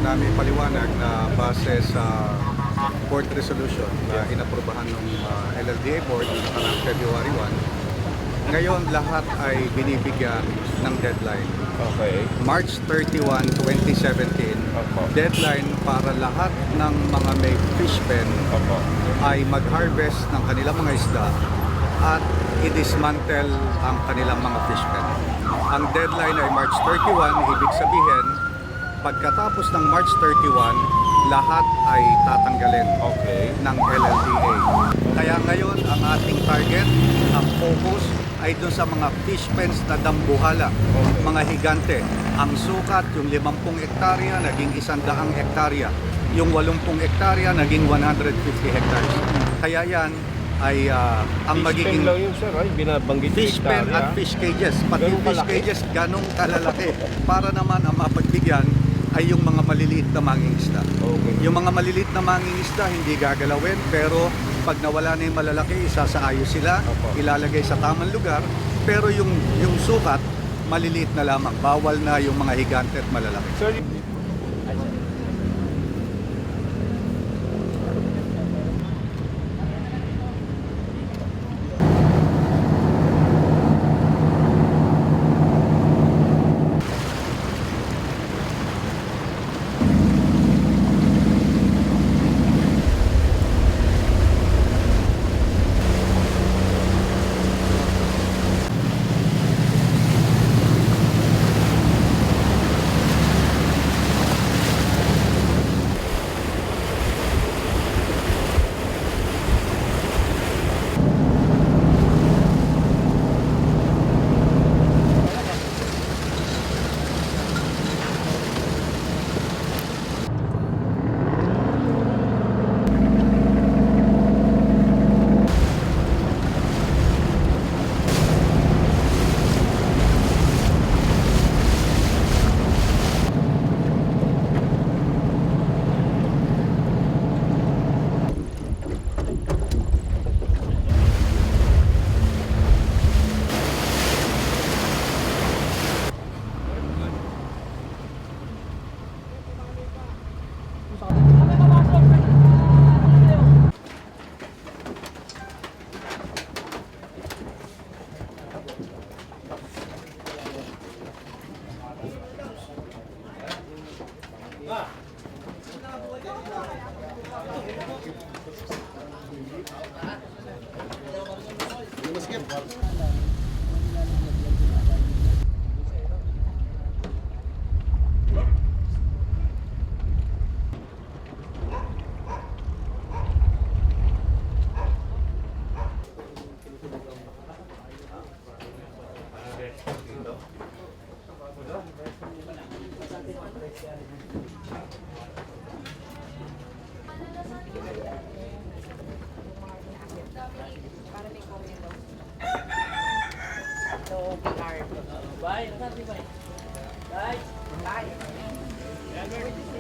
namin paliwanag na base sa board resolution na inaprubahan ng LLDA board noong nakarang February 1. Ngayon lahat ay binibigyan ng deadline. Okay. March 31, 2017, Opo. deadline para lahat ng mga may fish pen Opo. ay mag-harvest ng kanilang mga isda at i-dismantle ang kanilang mga fish pen. Ang deadline ay March 31, ibig sabihin, pagkatapos ng March 31, lahat ay tatanggalin Okay. ng LLDA. Kaya ngayon, ang ating target, ang focus, ay doon sa mga fish pens na dambuhala, mga higante. Ang sukat, yung 50 hektarya, naging 100 hektarya. Yung 80 hektarya, naging 150 hectares. Kaya yan ay ang Fish magiging pen lang yun, sir. Ay, binabanggit fish pen hektarya. at fish cages. Pati Ganun yung fish kalaki? cages, ganong kalalaki. Para naman ang mapagbigyan ay yung mga maliliit na mangingisda. Okay. Yung mga maliliit na mangingisda hindi gagalawin, pero pag nawala na yung malalaki, isasaayos sila, Opo. ilalagay sa tamang lugar, pero yung sukat, maliliit na lamang. Bawal na yung mga higante at malalaki. Sir, So, PR. Bye. Bye. Bye.